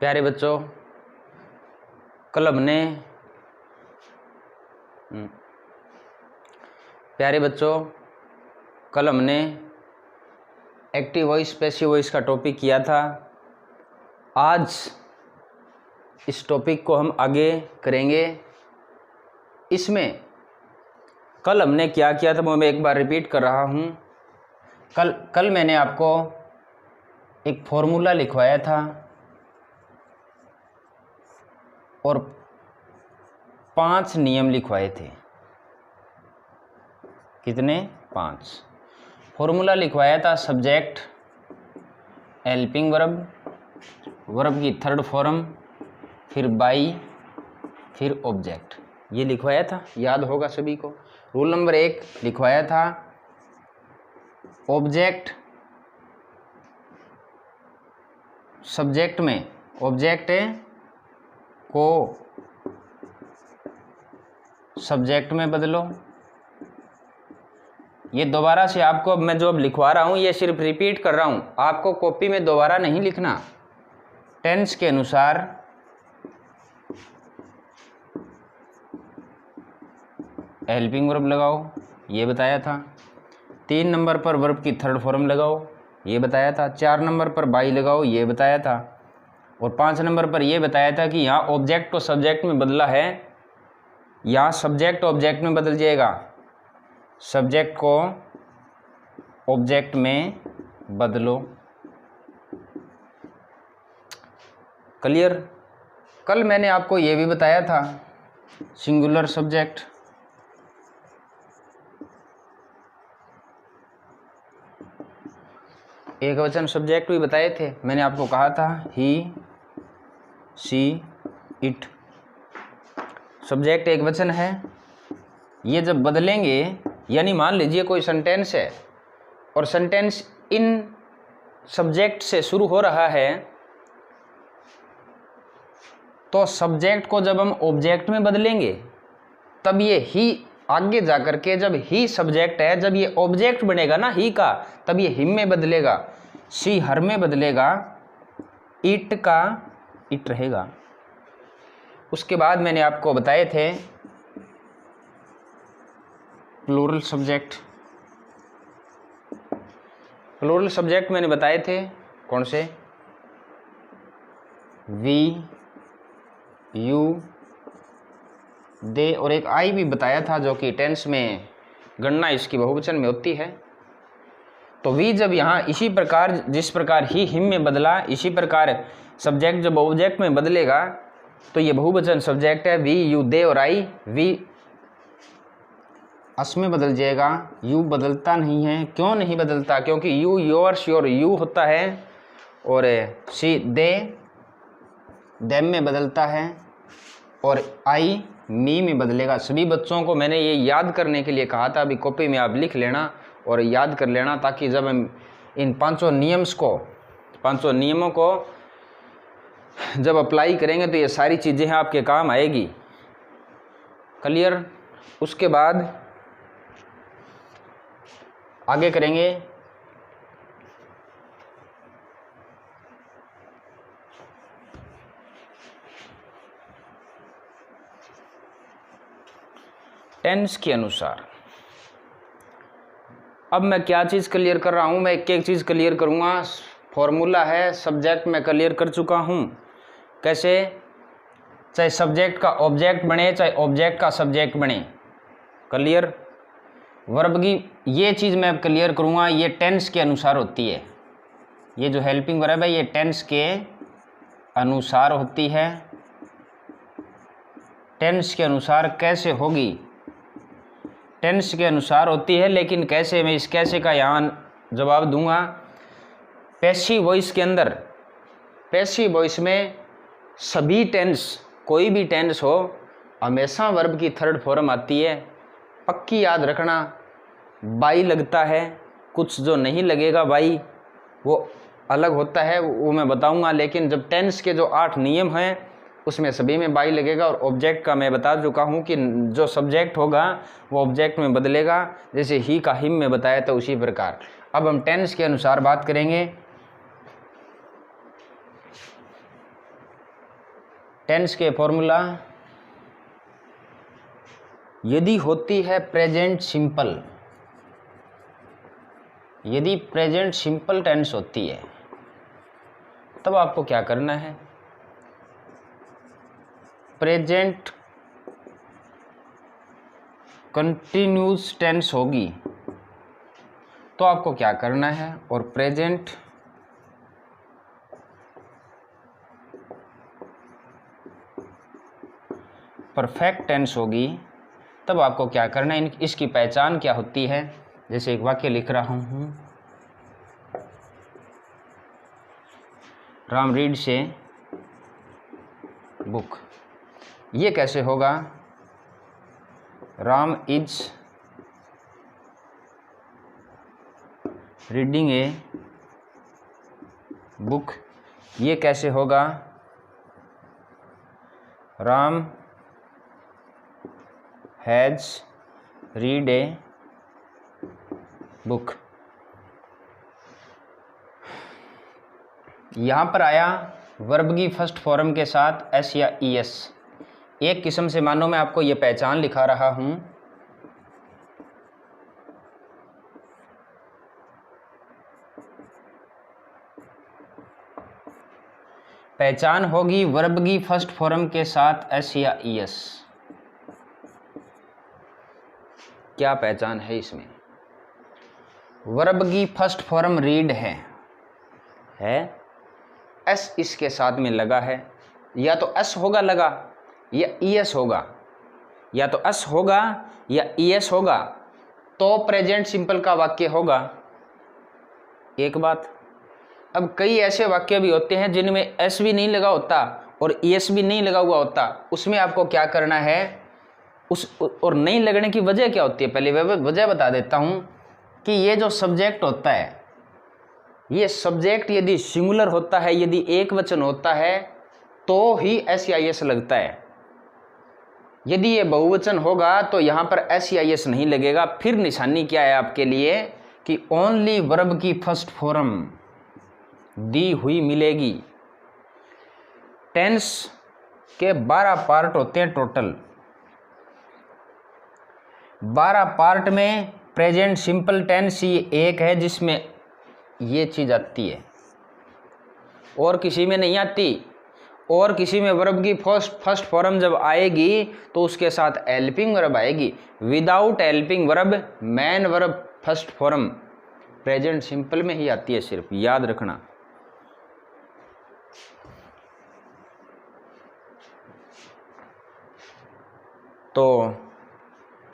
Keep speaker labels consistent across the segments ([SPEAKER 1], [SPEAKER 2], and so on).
[SPEAKER 1] प्यारे बच्चों, कल हमने एक्टिव वॉइस पैसिव वॉइस का टॉपिक किया था। आज इस टॉपिक को हम आगे करेंगे। इसमें कल हमने क्या किया था वो मैं एक बार रिपीट कर रहा हूँ। कल मैंने आपको एक फॉर्मूला लिखवाया था और 5 नियम लिखवाए थे। कितने? 5 फॉर्मूला लिखवाया था। सब्जेक्ट, हेल्पिंग वर्ब, वर्ब की थर्ड फॉर्म, फिर बाई, फिर ऑब्जेक्ट, ये लिखवाया था। याद होगा सभी को। रूल नंबर 1 लिखवाया था, ऑब्जेक्ट सब्जेक्ट में ऑब्जेक्ट को सब्जेक्ट में बदलो। ये दोबारा से आपको अब मैं जो अब लिखवा रहा हूँ ये सिर्फ रिपीट कर रहा हूँ, आपको कॉपी में दोबारा नहीं लिखना। टेंस के अनुसार हेल्पिंग वर्ब लगाओ, ये बताया था। 3 नंबर पर वर्ब की थर्ड फॉर्म लगाओ, ये बताया था। 4 नंबर पर बाई लगाओ, ये बताया था। और 5 नंबर पर यह बताया था कि यहाँ ऑब्जेक्ट को सब्जेक्ट में बदला है, यहाँ सब्जेक्ट ऑब्जेक्ट में बदल जाएगा। सब्जेक्ट को ऑब्जेक्ट में बदलो। क्लियर? कल मैंने आपको यह भी बताया था, सिंगुलर सब्जेक्ट, एक वचन सब्जेक्ट भी बताए थे। मैंने आपको कहा था ही, सी, इट। सब्जेक्ट एक वचन है। ये जब बदलेंगे, यानी मान लीजिए कोई सेंटेंस है और सेंटेंस इन सब्जेक्ट से शुरू हो रहा है, तो सब्जेक्ट को जब हम ऑब्जेक्ट में बदलेंगे तब ये ही आगे जाकर के, जब ही सब्जेक्ट है, जब ये ऑब्जेक्ट बनेगा ना ही का, तब ये हिम में बदलेगा, सी हर में बदलेगा, इट का इट रहेगा। उसके बाद मैंने आपको बताए थे प्लूरल सब्जेक्ट। प्लूरल सब्जेक्ट मैंने बताए थे कौन से? वी, यू, दे और एक आई भी बताया था, जो कि टेंस में गणना इसकी बहुवचन में होती है। तो वी जब यहाँ इसी प्रकार, जिस प्रकार ही हिम में बदला, इसी प्रकार सब्जेक्ट जब ऑब्जेक्ट में बदलेगा तो ये बहुवचन सब्जेक्ट है। वी, यू, दे और आई। वी अस में बदल जाएगा, यू बदलता नहीं है। क्यों नहीं बदलता? क्योंकि यू योर्स, योर यू होता है, और सी दे देम में बदलता है, और आई मी में बदलेगा। सभी बच्चों को मैंने ये याद करने के लिए कहा था, अभी कॉपी में आप लिख लेना और याद कर लेना, ताकि जब हम इन 5 नियमों को जब अप्लाई करेंगे तो ये सारी चीज़ें हैं आपके काम आएगी। क्लियर? उसके बाद आगे करेंगे टेंस के अनुसार। अब मैं क्या चीज़ क्लियर कर रहा हूँ? मैं एक एक चीज़ क्लियर करूँगा। फॉर्मूला है, सब्जेक्ट मैं क्लियर कर चुका हूँ। कैसे? चाहे सब्जेक्ट का ऑब्जेक्ट बने, चाहे ऑब्जेक्ट का सब्जेक्ट बने। क्लियर? वर्ब की ये चीज़ मैं क्लियर करूँगा, ये टेंस के अनुसार होती है। ये जो हेल्पिंग वर्ब है ये टेंस के अनुसार होती है। टेंस के अनुसार कैसे होगी? टेंस के अनुसार होती है, लेकिन कैसे? मैं इस कैसे का यहाँ जवाब दूंगा। पैसिव वॉइस के अंदर, पैसिव वॉइस में सभी टेंस, कोई भी टेंस हो, हमेशा वर्ब की थर्ड फॉर्म आती है। पक्की याद रखना। बाई लगता है, कुछ जो नहीं लगेगा बाई वो अलग होता है, वो मैं बताऊंगा। लेकिन जब टेंस के जो 8 नियम हैं उसमें सभी में बाई लगेगा। और ऑब्जेक्ट का मैं बता चुका हूँ कि जो सब्जेक्ट होगा वो ऑब्जेक्ट में बदलेगा, जैसे ही का हिम में बताया था उसी प्रकार। अब हम टेंस के अनुसार बात करेंगे। टेंस के फॉर्मूला, यदि होती है प्रेजेंट सिंपल, यदि प्रेजेंट सिंपल टेंस होती है तब आपको क्या करना है, प्रेजेंट कंटिन्यूस टेंस होगी तो आपको क्या करना है, और प्रेजेंट परफेक्ट टेंस होगी तब आपको क्या करना है, इसकी पहचान क्या होती है। जैसे एक वाक्य लिख रहा हूं, राम रीड से बुक, ये कैसे होगा, Ram is reading a book, ये कैसे होगा, Ram has read a book. यहाँ पर आया वर्ब की फर्स्ट फॉर्म के साथ एस या ई एस। एक किस्म से मानो मैं आपको ये पहचान लिखा रहा हूँ, पहचान होगी वर्ब की फर्स्ट फॉर्म के साथ एस या ई एस। क्या पहचान है इसमें, वर्ब की फर्स्ट फॉर्म रीड है, एस इसके साथ में लगा है, या तो एस होगा लगा या ई एस होगा, या तो एस होगा या ई एस होगा, तो प्रेजेंट सिंपल का वाक्य होगा। एक बात, अब कई ऐसे वाक्य भी होते हैं जिनमें एस भी नहीं लगा होता और ई एस भी नहीं लगा हुआ होता, उसमें आपको क्या करना है, उस और नहीं लगने की वजह क्या होती है, पहले वजह बता देता हूं कि ये जो सब्जेक्ट होता है, ये सब्जेक्ट यदि सिंगुलर होता है, यदि एक वचन होता है तो ही एस या एस लगता है। यदि ये बहुवचन होगा तो यहां पर एस या एस नहीं लगेगा। फिर निशानी क्या है आपके लिए कि ओनली वर्ब की फर्स्ट फॉर्म दी हुई मिलेगी। टेंस के 12 पार्ट होते हैं टोटल, 12 पार्ट में प्रेजेंट सिंपल टेंस ही एक है जिसमें ये चीज़ आती है, और किसी में नहीं आती। और किसी में वर्ब की फर्स्ट फॉर्म जब आएगी तो उसके साथ हेल्पिंग वर्ब आएगी। Without helping verb main verb first form present simple में ही आती है, सिर्फ याद रखना। तो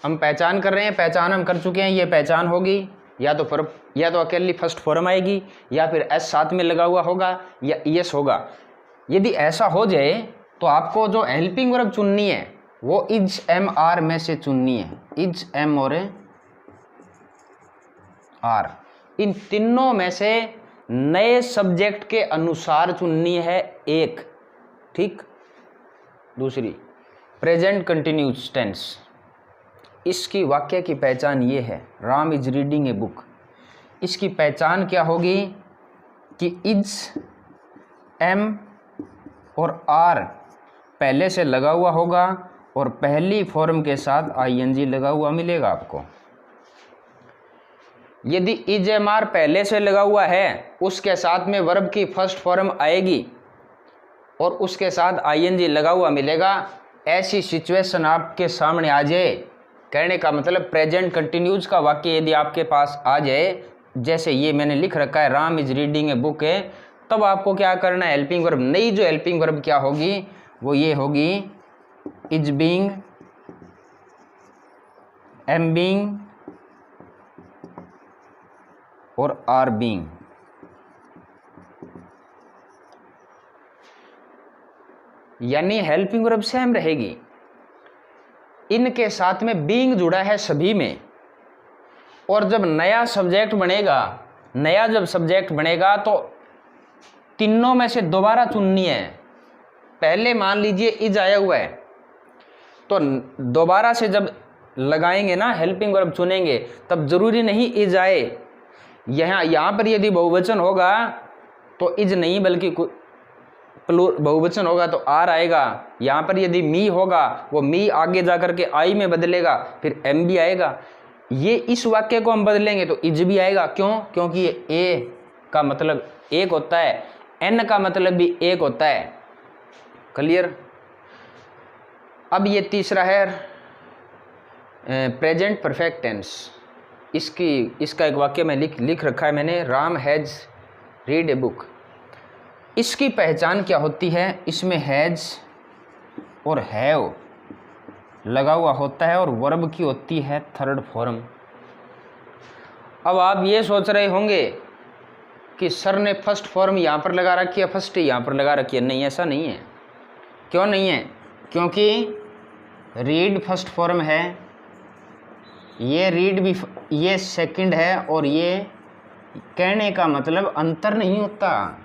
[SPEAKER 1] हम पहचान कर रहे हैं, पहचान हम कर चुके हैं। ये पहचान होगी या तो अकेली फर्स्ट फॉर्म आएगी, या फिर एस साथ में लगा हुआ होगा, या ई एस होगा। यदि ऐसा हो जाए तो आपको जो हेल्पिंग वर्ब चुननी है वो इज एम आर में से चुननी है। इज एम और आर, इन तीनों में से नए सब्जेक्ट के अनुसार चुननी है एक, ठीक। दूसरी प्रेजेंट कंटिन्यूस टेंस, इसकी वाक्य की पहचान ये है, Ram is reading a book. इसकी पहचान क्या होगी कि इज एम और आर पहले से लगा हुआ होगा और पहली फॉर्म के साथ आईएनजी लगा हुआ मिलेगा आपको। यदि इज एम आर पहले से लगा हुआ है उसके साथ में वर्ब की फर्स्ट फॉर्म आएगी और उसके साथ आईएनजी लगा हुआ मिलेगा। ऐसी सिचुएशन आपके सामने आ जाए, कहने का मतलब प्रेजेंट कंटिन्यूज का वाक्य यदि आपके पास आ जाए, जैसे ये मैंने लिख रखा है Ram is reading a book है, तब आपको क्या करना है, हेल्पिंग वर्ब। नई जो हेल्पिंग वर्ब क्या होगी वो ये होगी इज बीइंग, एम बीइंग और आर बीइंग। यानी हेल्पिंग वर्ब सेम रहेगी, इनके साथ में बीइंग जुड़ा है सभी में। और जब नया सब्जेक्ट बनेगा तो तीनों में से दोबारा चुननी है। पहले मान लीजिए इज आया हुआ है तो दोबारा से जब लगाएंगे ना, हेल्पिंग वर्ब चुनेंगे, तब जरूरी नहीं इज आए। यहाँ पर यदि बहुवचन होगा तो इज नहीं बल्कि बहुवचन होगा तो आर आएगा। यहाँ पर यदि मी होगा वो मी आगे जा करके आई में बदलेगा, फिर एम भी आएगा। ये इस वाक्य को हम बदलेंगे तो इज भी आएगा। क्यों? क्योंकि ये ए का मतलब एक होता है, एन का मतलब भी एक होता है। क्लियर? अब ये तीसरा है प्रेजेंट परफेक्ट टेंस। इसका एक वाक्य में लिख रखा है मैंने, Ram has read a book. इसकी पहचान क्या होती है? इसमें हैज़ और हैव लगा हुआ होता है और वर्ब की होती है थर्ड फॉर्म। अब आप ये सोच रहे होंगे कि सर ने फर्स्ट फॉर्म यहाँ पर लगा रखी है, फर्स्ट यहाँ पर लगा रखी है। नहीं, ऐसा नहीं है। क्यों नहीं है? क्योंकि रीड फर्स्ट फॉर्म है, ये रीड भी ये सेकंड है, और ये कहने का मतलब अंतर नहीं होता।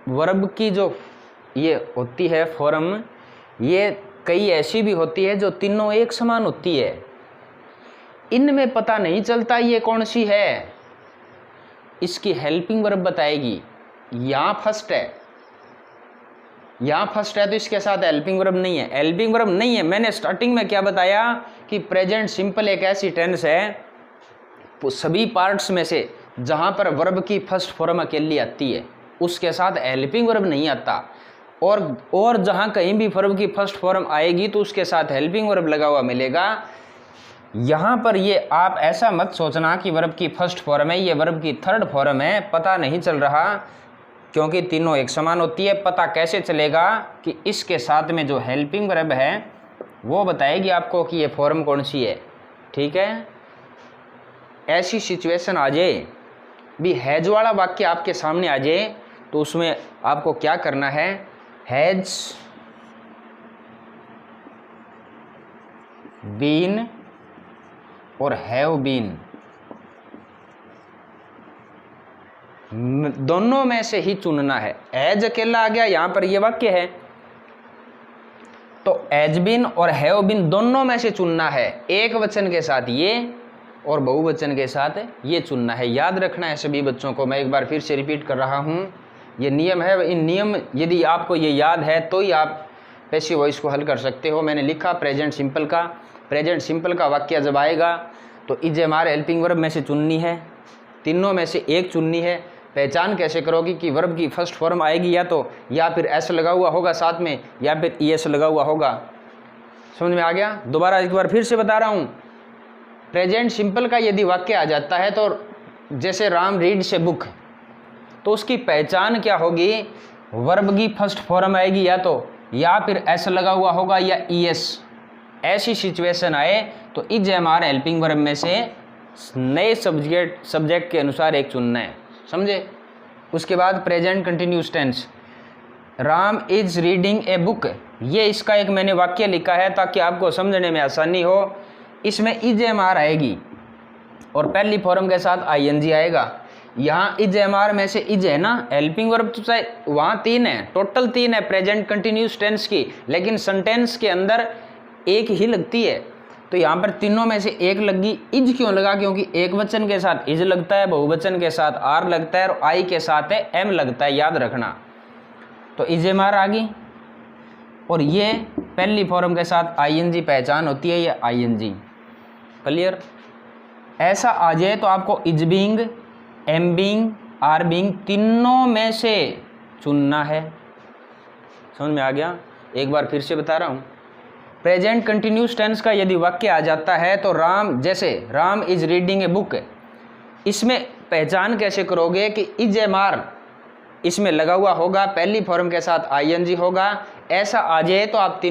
[SPEAKER 1] वर्ब की जो ये होती है फॉर्म, ये कई ऐसी भी होती है जो तीनों एक समान होती है। इनमें पता नहीं चलता ये कौन सी है, इसकी हेल्पिंग वर्ब बताएगी। यहाँ फर्स्ट है, यहाँ फर्स्ट है तो इसके साथ हेल्पिंग वर्ब नहीं है। हेल्पिंग वर्ब नहीं है। मैंने स्टार्टिंग में क्या बताया कि प्रेजेंट सिंपल एक ऐसी टेंस है सभी पार्ट्स में से जहाँ पर वर्ब की फर्स्ट फॉर्म अकेली आती है, उसके साथ हेल्पिंग वर्ब नहीं आता। और जहाँ कहीं भी वर्ब की फर्स्ट फॉर्म आएगी तो उसके साथ हेल्पिंग वर्ब लगा हुआ मिलेगा। यहाँ पर ये आप ऐसा मत सोचना कि वर्ब की फर्स्ट फॉर्म है, ये वर्ब की थर्ड फॉर्म है, पता नहीं चल रहा, क्योंकि तीनों एक समान होती है। पता कैसे चलेगा कि इसके साथ में जो हेल्पिंग वर्ब है वो बताएगी आपको कि ये फॉर्म कौन सी है। ठीक है? ऐसी सिचुएशन आ जाए भी हैज वाला वाक्य आपके सामने आ जाए तो उसमें आपको क्या करना है? हैज बीन और हैव बीन दोनों में से ही चुनना है। एज अकेला आ गया, यहाँ पर ये वाक्य है, तो एज बिन और हैव बिन दोनों में से चुनना है। एक वचन के साथ ये और बहुवचन के साथ ये चुनना है। याद रखना है सभी बच्चों को। मैं एक बार फिर से रिपीट कर रहा हूँ, ये नियम है। इन नियम यदि आपको ये याद है तो ही आप पैसिव वॉइस को हल कर सकते हो। मैंने लिखा प्रेजेंट सिंपल का वाक्य जब आएगा तो इज हमारे हेल्पिंग वर्ब में से चुननी है, तीनों में से एक चुननी है। पहचान कैसे करोगी कि वर्ब की फर्स्ट फॉर्म आएगी या फिर एस लगा हुआ होगा साथ में, या फिर ई एस लगा हुआ होगा। समझ में आ गया? दोबारा एक बार फिर से बता रहा हूँ, प्रेजेंट सिंपल का यदि वाक्य आ जाता है तो जैसे राम रीड्स ए बुक, तो उसकी पहचान क्या होगी? वर्ब की फर्स्ट फॉर्म आएगी या फिर एस लगा हुआ होगा या ई एस। ऐसी सिचुएशन आए तो इज हमारे हेल्पिंग वर्ब में से नए सब्जेक्ट के अनुसार एक चुनना है। समझे? उसके बाद present continuous tense, Ram is reading a book. ये इसका एक मैंने वाक्य लिखा है ताकि आपको समझने में आसानी हो। इसमें इज एम आर आएगी और पहली फॉर्म के साथ आई एन जी आएगा। यहाँ इज एम आर में से इज है ना, हेल्पिंग वर्ब तो चाहे वहाँ 3 है, टोटल 3 है प्रेजेंट कंटिन्यूस टेंस की, लेकिन सेंटेंस के अंदर एक ही लगती है। तो यहाँ पर तीनों में से एक लगी। इज क्यों लगा? क्योंकि एक वचन के साथ इज लगता है, बहुवचन के साथ आर लगता है और आई के साथ है एम लगता है, याद रखना। तो इज एम आर आ गई और ये पहली फॉर्म के साथ आई एन जी पहचान होती है, ये आई एन जी। क्लियर? ऐसा आ जाए तो आपको is being, am being, are being तीनों में से चुनना है। समझ में आ गया? एक बार फिर से बता रहा हूँ, प्रेजेंट कंटिन्यूस टेंस का यदि वाक्य आ जाता है तो Ram is reading a book, इसमें पहचान कैसे करोगे कि इज एम आर इसमें लगा हुआ होगा, पहली फॉर्म के साथ आई एन जी होगा। ऐसा आ जाए तो आप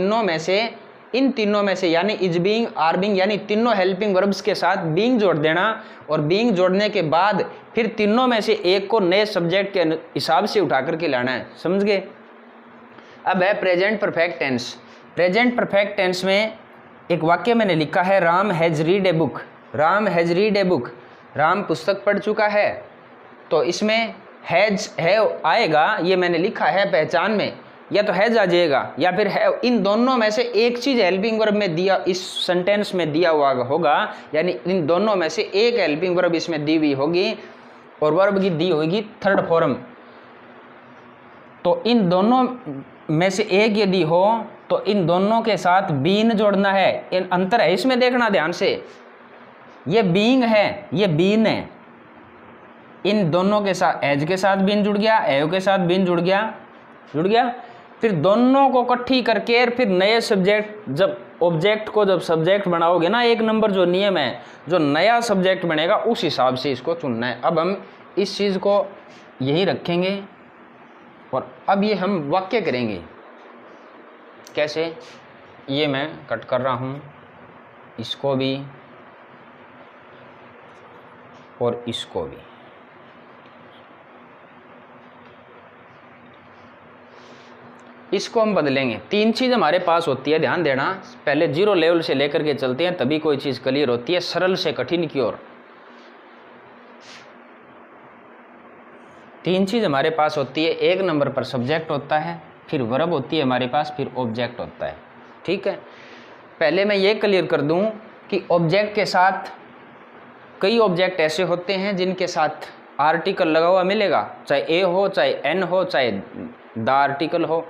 [SPEAKER 1] इन तीनों में से यानी इज बीइंग, आर बीइंग यानी तीनों हेल्पिंग वर्ब्स के साथ बीइंग जोड़ देना, और बीइंग जोड़ने के बाद फिर तीनों में से एक को नए सब्जेक्ट के हिसाब से उठा करके लाना है। समझ गए? अब है present perfect tense. Present perfect tense में एक वाक्य मैंने लिखा है, Ram has read a book. Ram has read a book, Ram पुस्तक पढ़ चुका है। तो इसमें हैज़ हैव आएगा, ये मैंने लिखा है पहचान में, या तो हैज़ आ जाएगा या फिर हैव। इन दोनों में से एक चीज़ हेल्पिंग वर्ब में दिया, इस सेंटेंस में दिया हुआ होगा, यानी इन दोनों में से एक हेल्पिंग वर्ब इसमें दी हुई होगी और वर्ब की दी होगी थर्ड फॉर्म। तो इन दोनों में से एक यदि हो तो इन दोनों के साथ बीन जोड़ना है। इन अंतर है इसमें, देखना ध्यान से, ये बीइंग है, ये बीन है। इन दोनों के साथ एज के साथ बीन जुड़ गया, एव के साथ बीन जुड़ गया। फिर दोनों को इकट्ठी करके फिर नए सब्जेक्ट, जब ऑब्जेक्ट को जब सब्जेक्ट बनाओगे ना, 1 नंबर जो नियम है, जो नया सब्जेक्ट बनेगा उस हिसाब से इसको चुनना है। अब हम इस चीज़ को यही रखेंगे और अब ये हम वाक्य करेंगे। कैसे? ये मैं कट कर रहा हूँ, इसको भी और इसको भी। इसको हम बदलेंगे। 3 चीज़ हमारे पास होती है, ध्यान देना। पहले 0 लेवल से लेकर के चलते हैं, तभी कोई चीज़ क्लियर होती है, सरल से कठिन की ओर। 3 चीज़ हमारे पास होती है। 1 नंबर पर सब्जेक्ट होता है, फिर वर्ब होती है हमारे पास, फिर ऑब्जेक्ट होता है। ठीक है, पहले मैं ये क्लियर कर दूं कि ऑब्जेक्ट के साथ कई ऑब्जेक्ट ऐसे होते हैं जिनके साथ आर्टिकल लगा हुआ मिलेगा, चाहे ए हो, चाहे एन हो, चाहे द आर्टिकल हो,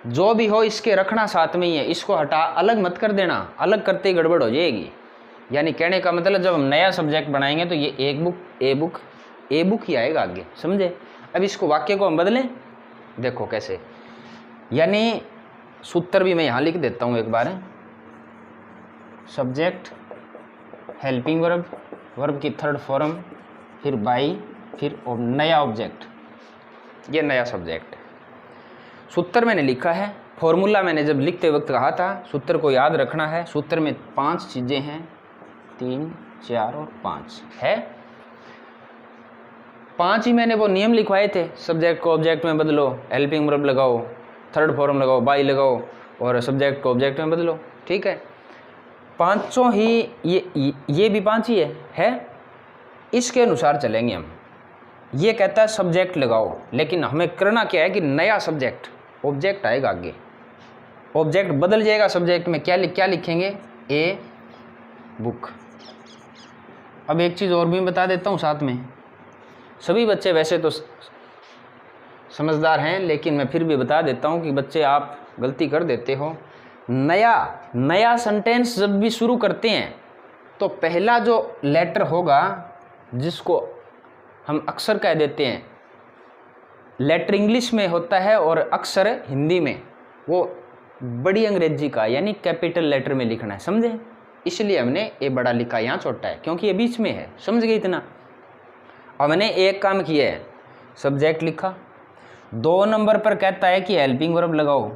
[SPEAKER 1] जो भी हो इसके रखना साथ में ही है। इसको हटा अलग मत कर देना, अलग करते ही गड़बड़ हो जाएगी। यानी कहने का मतलब जब हम नया सब्जेक्ट बनाएंगे तो ये ए बुक ही आएगा आगे, समझे? अब इसको वाक्य को हम बदलें, देखो कैसे। यानी सूत्र भी मैं यहाँ लिख देता हूँ एक बार। सब्जेक्ट, हेल्पिंग वर्ब, वर्ब की थर्ड फॉर्म, फिर बाई, फिर नया ऑब्जेक्ट, ये नया सब्जेक्ट। सूत्र मैंने लिखा है, फॉर्मूला मैंने जब लिखते वक्त कहा था सूत्र को याद रखना है। सूत्र में 5 चीज़ें हैं, 3, 4 और 5 है। 5 ही मैंने वो नियम लिखवाए थे, सब्जेक्ट को ऑब्जेक्ट में बदलो, हेल्पिंग वर्ब लगाओ, थर्ड फॉर्म लगाओ, बाई लगाओ और सब्जेक्ट को ऑब्जेक्ट में बदलो। ठीक है, 5 ही ये भी 5 ही है। इसके अनुसार चलेंगे हम। ये कहता है सब्जेक्ट लगाओ, लेकिन हमें करना क्या है कि नया सब्जेक्ट, ऑब्जेक्ट आएगा आगे, ऑब्जेक्ट बदल जाएगा सब्जेक्ट में। क्या लिखेंगे? A book. अब एक चीज़ और भी बता देता हूँ साथ में। सभी बच्चे वैसे तो समझदार हैं, लेकिन मैं फिर भी बता देता हूँ कि बच्चे आप गलती कर देते हो। नया सेंटेंस जब भी शुरू करते हैं तो पहला जो लेटर होगा, जिसको हम अक्षर कह देते हैं, लेटर इंग्लिश में होता है और अक्षर हिंदी में, वो बड़ी अंग्रेजी का यानी कैपिटल लेटर में लिखना है, समझे? इसलिए हमने ए बड़ा लिखा, यहाँ छोटा है क्योंकि ये बीच में है, समझ गए इतना? अब मैंने एक काम किया है, सब्जेक्ट लिखा। 2 नंबर पर कहता है कि हेल्पिंग वर्ब लगाओ।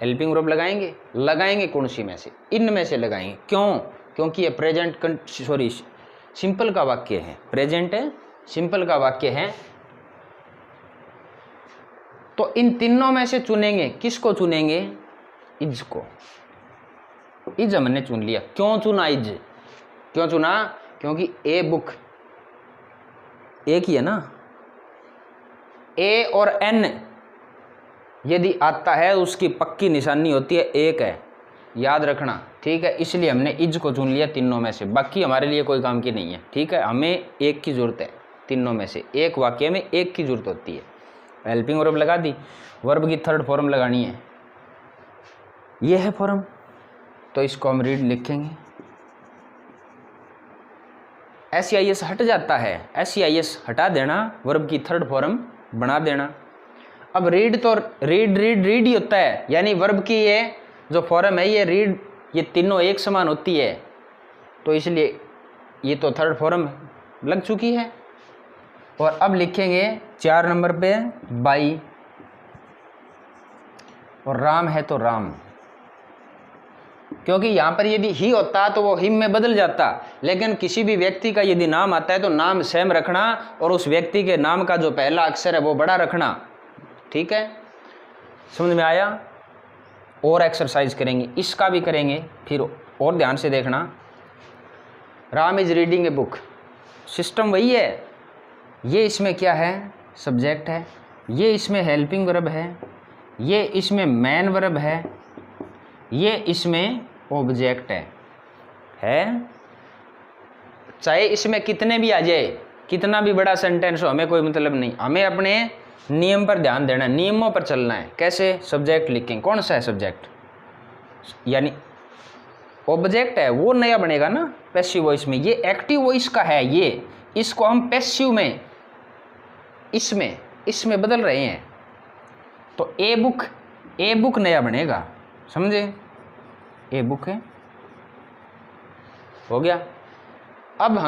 [SPEAKER 1] हेल्पिंग वर्ब लगाएंगे कौन सी में से? इन में से लगाएंगे। क्यों? क्योंकि ये सिंपल का वाक्य है, प्रेजेंट है, सिंपल का वाक्य है। तो इन तीनों में से चुनेंगे। किसको चुनेंगे? इज को। इज हमने चुन लिया। क्यों चुना इज? क्यों चुना? क्योंकि ए बुक एक ही है ना। ए और एन यदि आता है उसकी पक्की निशानी होती है एक है, याद रखना। ठीक है, इसलिए हमने इज को चुन लिया तीनों में से। बाकी हमारे लिए कोई काम की नहीं है। ठीक है, हमें एक की जरूरत है, तीनों में से एक वाक्य में एक की जरूरत होती है। हेल्पिंग वर्ब लगा दी, वर्ब की थर्ड फॉर्म लगानी है, ये है फॉर्म। तो इसको हम रीड लिखेंगे। SEIS हट जाता है, SEIS हटा देना, वर्ब की थर्ड फॉर्म बना देना। अब रीड तो रीड ही होता है, यानी वर्ब की ये जो फॉर्म है ये रीड, ये तीनों एक समान होती है, तो इसलिए ये तो थर्ड फॉर्म लग चुकी है। और अब लिखेंगे 4 नंबर पे बाई, और राम है तो राम, क्योंकि यहाँ पर यदि ही होता तो वो हिम में बदल जाता, लेकिन किसी भी व्यक्ति का यदि नाम आता है तो नाम सेम रखना और उस व्यक्ति के नाम का जो पहला अक्षर है वो बड़ा रखना। ठीक है, समझ में आया? और एक्सरसाइज करेंगे, इसका भी करेंगे फिर, और ध्यान से देखना। Ram is reading a book, system वही है। ये इसमें क्या है? सब्जेक्ट है, ये इसमें हेल्पिंग वर्ब है, ये इसमें मेन वर्ब है, ये इसमें ऑब्जेक्ट है। चाहे इसमें कितने भी आ जाए, कितना भी बड़ा सेंटेंस हो, हमें कोई मतलब नहीं। हमें अपने नियम पर ध्यान देना है, नियमों पर चलना है। कैसे? सब्जेक्ट लिखेंगे। कौन सा है सब्जेक्ट? यानी ऑब्जेक्ट है वो नया बनेगा ना पैसिव वॉइस में। ये एक्टिव वॉइस का है, ये इसको हम पैसिव में इसमें बदल रहे हैं। तो ए बुक नया बनेगा, समझे? ए बुक है, हो गया। अब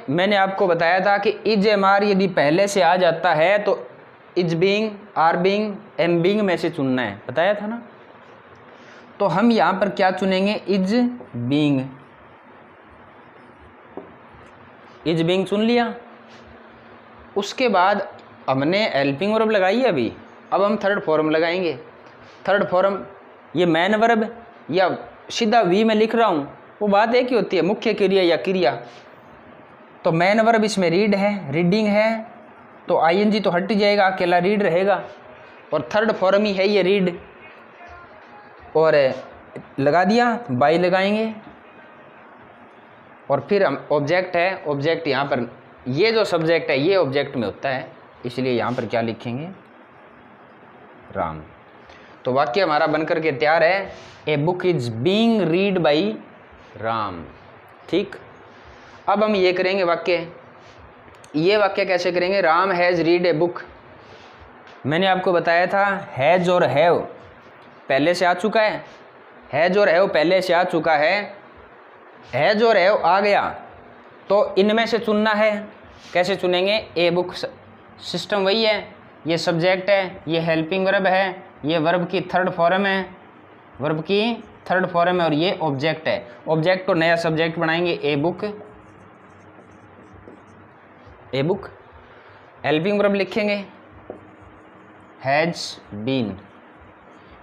[SPEAKER 1] मैंने आपको बताया था कि इज एम आर यदि पहले से आ जाता है तो is being, are being, am being में से चुनना है, बताया था ना। तो हम यहां पर क्या चुनेंगे? इज बीइंग चुन लिया। उसके बाद हमने हेल्पिंग वर्ब लगाई है अभी, अब हम थर्ड फॉर्म लगाएंगे। थर्ड फॉर्म ये मैन वर्ब या सीधा वी में लिख रहा हूं, वो बात एक ही होती है, मुख्य क्रिया या क्रिया। तो मैन वर्ब इसमें रीड है, रीडिंग है, तो आईएनजी तो हट जाएगा, अकेला रीड रहेगा। और थर्ड फॉर्म ही है ये रीड, और लगा दिया, बाई लगाएंगे। और फिर हम ऑब्जेक्ट है, ऑब्जेक्ट यहाँ पर ये जो सब्जेक्ट है ये ऑब्जेक्ट में होता है, इसलिए यहाँ पर क्या लिखेंगे? राम। तो वाक्य हमारा बनकर के तैयार है, a book is being read by Ram. ठीक, अब हम ये करेंगे वाक्य। ये वाक्य कैसे करेंगे? Ram has read a book. मैंने आपको बताया था हैज़ और हैव पहले से आ चुका है, हैज़ और हैव पहले से आ चुका है, हैज़ और हैव आ गया तो इनमें से चुनना है। कैसे चुनेंगे? ए बुक सिस्टम वही है, ये सब्जेक्ट है, ये हेल्पिंग वर्ब है, ये वर्ब की थर्ड फॉर्म है, वर्ब की थर्ड फॉर्म है, और ये ऑब्जेक्ट है। ऑब्जेक्ट को नया सब्जेक्ट बनाएंगे, ए बुक। हेल्पिंग वर्ब लिखेंगे हैज़ बीन,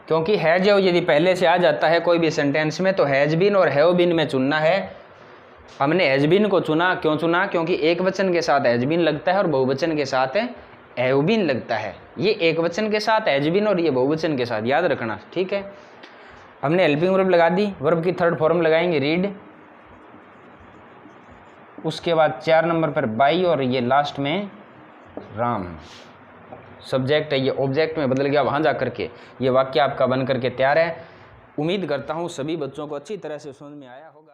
[SPEAKER 1] क्योंकि हैज़ यदि पहले से आ जाता है कोई भी सेंटेंस में तो हैज़ बीन और हैव बीन में चुनना है। हमने हैज़ बीन को चुना, क्यों चुना? क्योंकि एक वचन के साथ हैज़ बीन लगता है और बहुवचन के साथ हैव बीन लगता है। ये एक वचन के साथ हैज़ बीन और ये बहुवचन के साथ, याद रखना, ठीक है। हमने हेल्पिंग वर्ब लगा दी, वर्ब की थर्ड फॉर्म लगाएंगे रीड, उसके बाद 4 नंबर पर बाई, और ये लास्ट में राम। सब्जेक्ट है, ये ऑब्जेक्ट में बदल गया वहाँ जा करके। ये वाक्य आपका बन करके तैयार है। उम्मीद करता हूँ सभी बच्चों को अच्छी तरह से समझ में आया होगा।